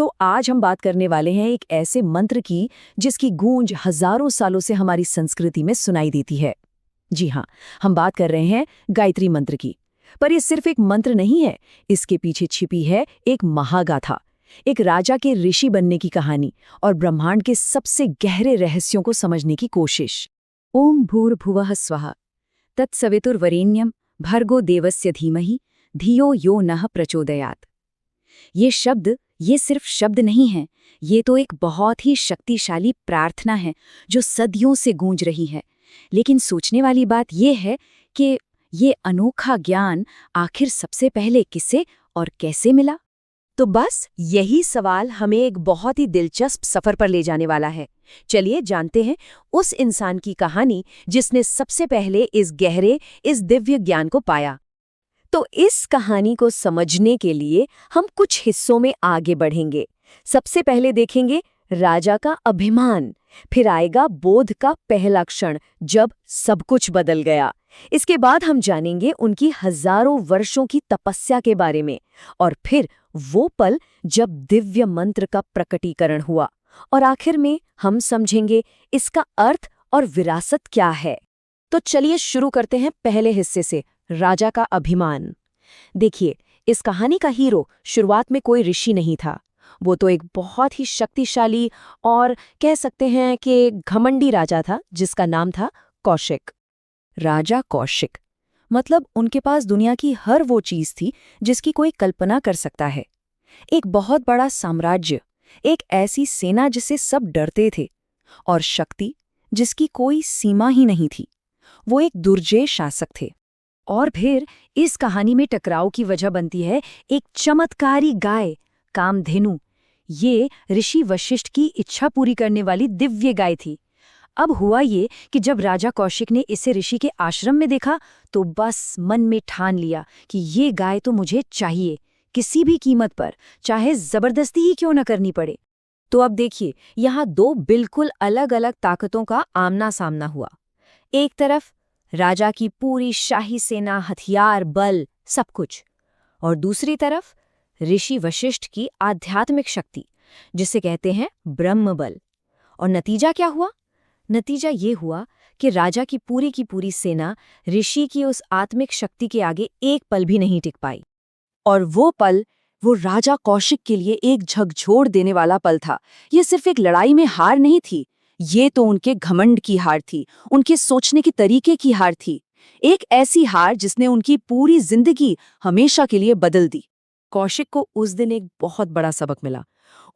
तो आज हम बात करने वाले हैं एक ऐसे मंत्र की जिसकी गूंज हजारों सालों से हमारी संस्कृति में सुनाई देती है। जी हाँ, हम बात कर रहे हैं गायत्री मंत्र की। पर ये सिर्फ एक मंत्र नहीं है, इसके पीछे छिपी है एक महागाथा, एक राजा के ऋषि बनने की कहानी और ब्रह्मांड के सबसे गहरे रहस्यों को समझने की कोशिश। ओम भूर्भुवः स्वः तत्सवितुर्वरेण्यं भर्गो देवस्य धीमहि धियो यो नः प्रचोदयात्। ये सिर्फ शब्द नहीं हैं, ये तो एक बहुत ही शक्तिशाली प्रार्थना है जो सदियों से गूंज रही है। लेकिन सोचने वाली बात ये है कि ये अनोखा ज्ञान आखिर सबसे पहले किसे और कैसे मिला? तो बस यही सवाल हमें एक बहुत ही दिलचस्प सफर पर ले जाने वाला है। चलिए जानते हैं उस इंसान की कहानी जिसने सबसे पहले इस दिव्य ज्ञान को पाया। तो इस कहानी को समझने के लिए हम कुछ हिस्सों में आगे बढ़ेंगे। सबसे पहले देखेंगे राजा का अभिमान, फिर आएगा बोध का पहला क्षण जब सब कुछ बदल गया। इसके बाद हम जानेंगे उनकी हजारों वर्षों की तपस्या के बारे में, और फिर वो पल जब दिव्य मंत्र का प्रकटीकरण हुआ, और आखिर में हम समझेंगे इसका अर्थ और विरासत क्या है। तो चलिए शुरू करते हैं पहले हिस्से से, राजा का अभिमान। देखिए, इस कहानी का हीरो शुरुआत में कोई ऋषि नहीं था। वो तो एक बहुत ही शक्तिशाली और कह सकते हैं कि घमंडी राजा था जिसका नाम था कौशिक। राजा कौशिक मतलब उनके पास दुनिया की हर वो चीज थी जिसकी कोई कल्पना कर सकता है। एक बहुत बड़ा साम्राज्य, एक ऐसी सेना जिससे सब डरते थे, और शक्ति जिसकी कोई सीमा ही नहीं थी। वो एक दुर्जय शासक थे। और फिर इस कहानी में टकराव की वजह बनती है एक चमत्कारी गाय, कामधेनु। ये ऋषि वशिष्ठ की इच्छा पूरी करने वाली दिव्य गाय थी। अब हुआ ये कि जब राजा कौशिक ने इसे ऋषि के आश्रम में देखा तो बस मन में ठान लिया कि ये गाय तो मुझे चाहिए, किसी भी कीमत पर, चाहे जबरदस्ती ही क्यों न करनी पड़े। तो अब देखिए, यहाँ दो बिल्कुल अलग अलग ताकतों का आमना सामना हुआ। एक तरफ राजा की पूरी शाही सेना, हथियार, बल, सब कुछ, और दूसरी तरफ ऋषि वशिष्ठ की आध्यात्मिक शक्ति, जिसे कहते हैं ब्रह्म बल। और नतीजा क्या हुआ? नतीजा ये हुआ कि राजा की पूरी सेना ऋषि की उस आत्मिक शक्ति के आगे एक पल भी नहीं टिक पाई। और वो पल, वो राजा कौशिक के लिए एक झकझोर देने वाला पल था। ये सिर्फ एक लड़ाई में हार नहीं थी, ये तो उनके घमंड की हार थी, उनके सोचने के तरीके की हार थी। एक ऐसी हार जिसने उनकी पूरी जिंदगी हमेशा के लिए बदल दी। कौशिक को उस दिन एक बहुत बड़ा सबक मिला।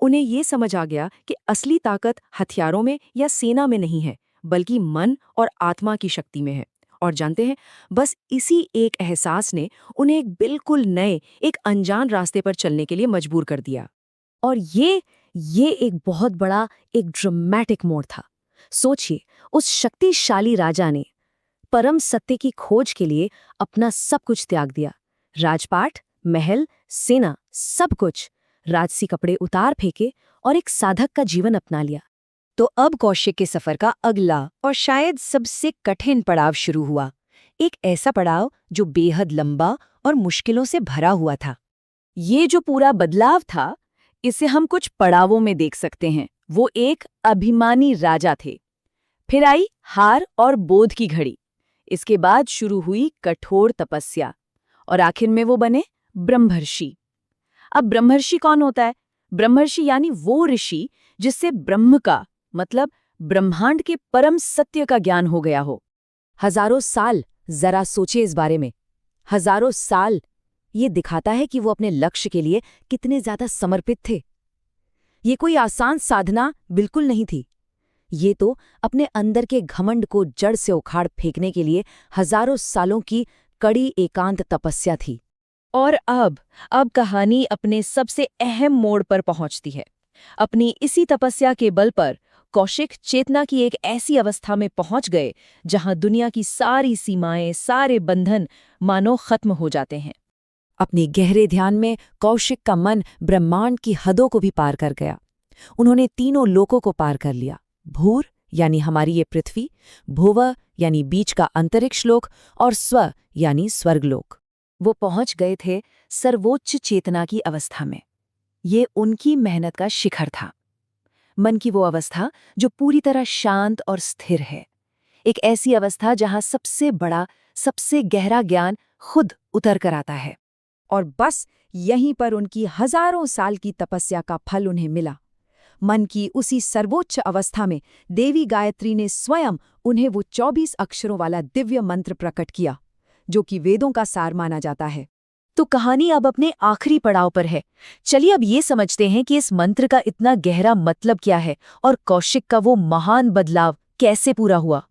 उन्हें ये समझ आ गया कि असली ताकत हथियारों में या सेना में नहीं है, बल्कि मन और आत्मा की शक्ति में है। और जानते हैं, बस इसी एक एहसास ने उन्हें एक बिल्कुल नए, एक अनजान रास्ते पर चलने के लिए मजबूर कर दिया। और ये एक बहुत बड़ा, एक ड्रामेटिक मोड़ था। सोचिए, उस शक्तिशाली राजा ने परम सत्य की खोज के लिए अपना सब कुछ त्याग दिया। राजपाट, महल, सेना, सब कुछ, राजसी कपड़े उतार फेंके और एक साधक का जीवन अपना लिया। तो अब कौशिक के सफर का अगला और शायद सबसे कठिन पड़ाव शुरू हुआ। एक ऐसा पड़ाव जो बेहद लंबा और मुश्किलों से भरा हुआ था। ये जो पूरा बदलाव था, इसे हम कुछ पड़ावों में देख सकते हैं। वो एक अभिमानी राजा थे, फिर आई हार और बोध की घड़ी, इसके बाद शुरू हुई कठोर तपस्या, और आखिर में वो बने ब्रह्मर्षि। अब ब्रह्मर्षि कौन होता है? ब्रह्मर्षि यानी वो ऋषि जिससे ब्रह्म का मतलब ब्रह्मांड के परम सत्य का ज्ञान हो गया हो। हजारों साल, जरा सोचिए इस बारे में। हजारों साल, ये दिखाता है कि वो अपने लक्ष्य के लिए कितने ज्यादा समर्पित थे। ये कोई आसान साधना बिल्कुल नहीं थी। ये तो अपने अंदर के घमंड को जड़ से उखाड़ फेंकने के लिए हजारों सालों की कड़ी एकांत तपस्या थी। और अब कहानी अपने सबसे अहम मोड़ पर पहुंचती है। अपनी इसी तपस्या के बल पर कौशिक चेतना की एक ऐसी अवस्था में पहुंच गए जहां दुनिया की सारी सीमाएं, सारे बंधन मानो खत्म हो जाते हैं। अपने गहरे ध्यान में कौशिक का मन ब्रह्मांड की हदों को भी पार कर गया। उन्होंने तीनों लोकों को पार कर लिया। भूर यानी हमारी ये पृथ्वी, भुव यानी बीच का अंतरिक्ष लोक, और स्व यानी स्वर्गलोक। वो पहुंच गए थे सर्वोच्च चेतना की अवस्था में। ये उनकी मेहनत का शिखर था। मन की वो अवस्था जो पूरी तरह शांत और स्थिर है। एक ऐसी अवस्था जहां सबसे बड़ा, सबसे गहरा ज्ञान खुद उतर कर आता है। और बस यहीं पर उनकी हजारों साल की तपस्या का फल उन्हें मिला। मन की उसी सर्वोच्च अवस्था में देवी गायत्री ने स्वयं उन्हें वो 24 अक्षरों वाला दिव्य मंत्र प्रकट किया, जो कि वेदों का सार माना जाता है। तो कहानी अब अपने आखिरी पड़ाव पर है। चलिए अब ये समझते हैं कि इस मंत्र का इतना गहरा मतलब क्या है और कौशिक का वो महान बदलाव कैसे पूरा हुआ।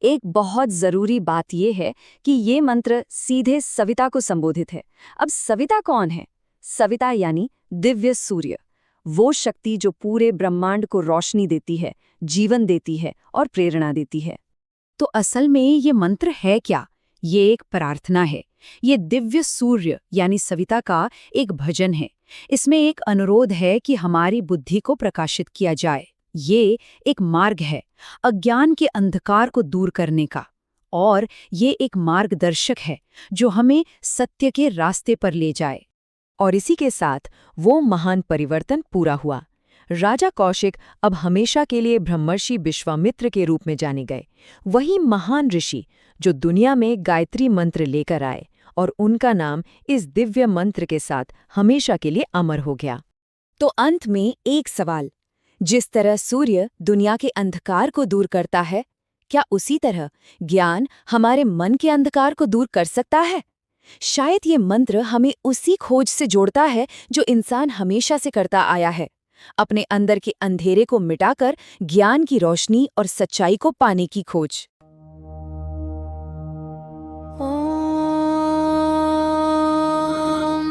एक बहुत जरूरी बात यह है कि ये मंत्र सीधे सविता को संबोधित है। अब सविता कौन है? सविता यानी दिव्य सूर्य, वो शक्ति जो पूरे ब्रह्मांड को रोशनी देती है, जीवन देती है और प्रेरणा देती है। तो असल में ये मंत्र है क्या? ये एक प्रार्थना है। ये दिव्य सूर्य यानी सविता का एक भजन है। इसमें एक अनुरोध है कि हमारी बुद्धि को प्रकाशित किया जाए। ये एक मार्ग है अज्ञान के अंधकार को दूर करने का, और ये एक मार्गदर्शक है जो हमें सत्य के रास्ते पर ले जाए। और इसी के साथ वो महान परिवर्तन पूरा हुआ। राजा कौशिक अब हमेशा के लिए ब्रह्मर्षि विश्वामित्र के रूप में जाने गए, वही महान ऋषि जो दुनिया में गायत्री मंत्र लेकर आए, और उनका नाम इस दिव्य मंत्र के साथ हमेशा के लिए अमर हो गया। तो अंत में एक सवाल, जिस तरह सूर्य दुनिया के अंधकार को दूर करता है, क्या उसी तरह ज्ञान हमारे मन के अंधकार को दूर कर सकता है? शायद ये मंत्र हमें उसी खोज से जोड़ता है जो इंसान हमेशा से करता आया है, अपने अंदर के अंधेरे को मिटाकर ज्ञान की रोशनी और सच्चाई को पाने की खोज। ॐ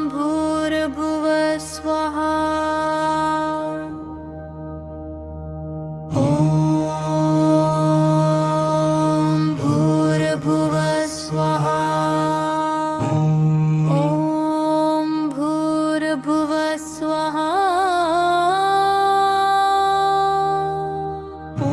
भूर्भुवः स्वः। ॐ भूर्भुवः स्वः। ॐ भूर्भुवः स्वः। ॐ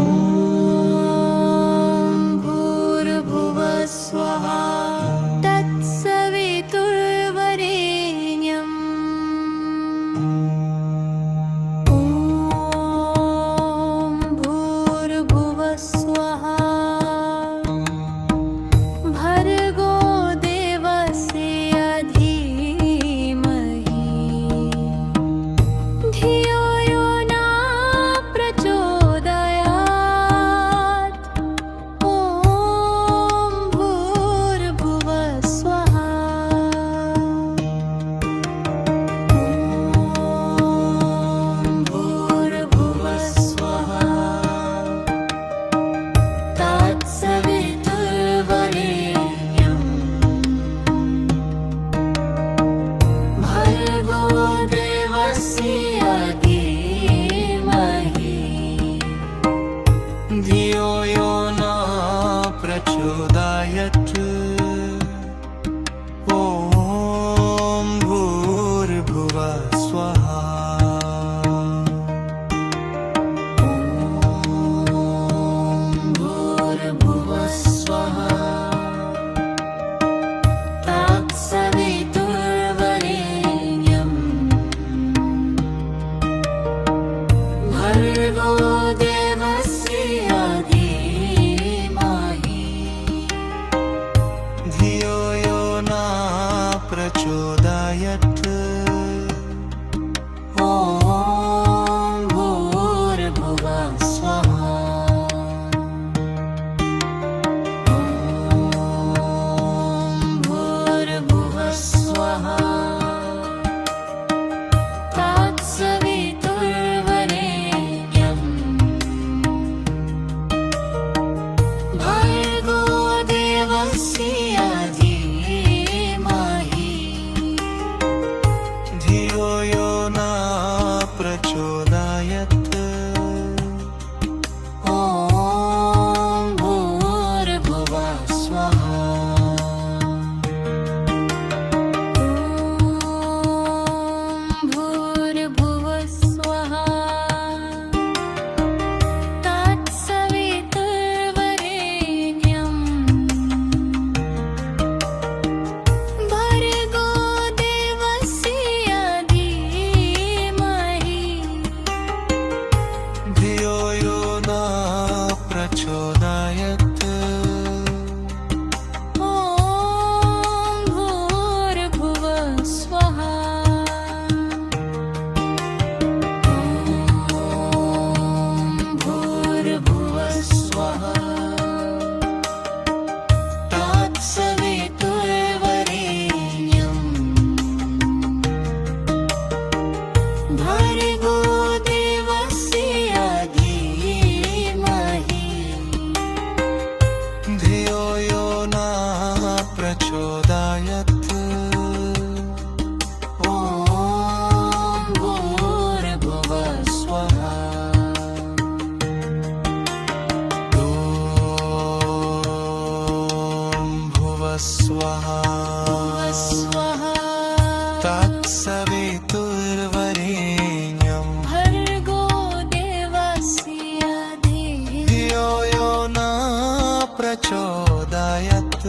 प्रचोदयात्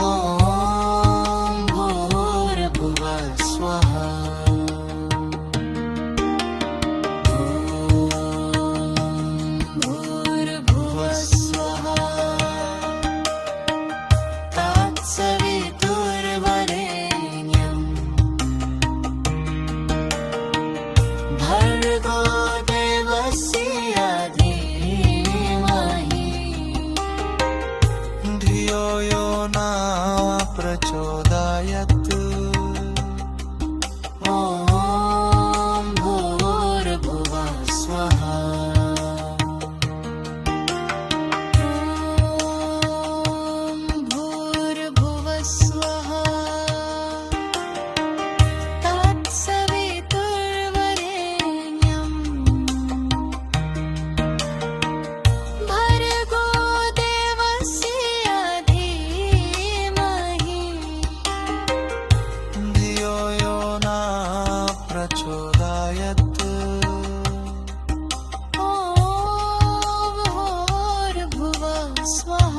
ॐ भूर्भुवः स्वः भूर्भुवः स्वः तत्सवितुर्वरेण्यम् भर्गो देवस्य धीमहि धियो यो न प्रचोदयात् ॐ भूर्भुवः स्वः भूर्भुवः स्वः तत्सवितुर्वरेण्यम् भर्गो देवस्य धीमहि धियो यो न प्रचोदयात् ॐ भूर्भुवः स्वः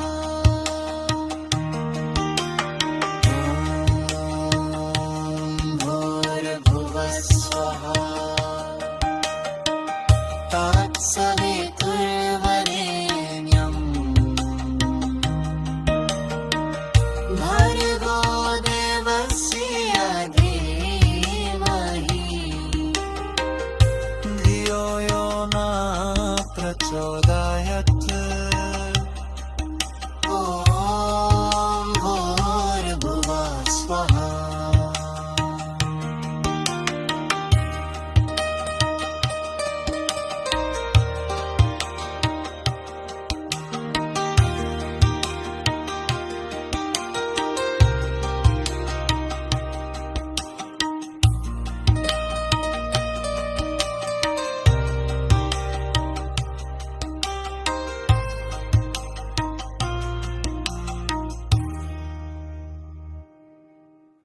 भूर्भुवः स्वः तत्सवितुर्वरेण्यम्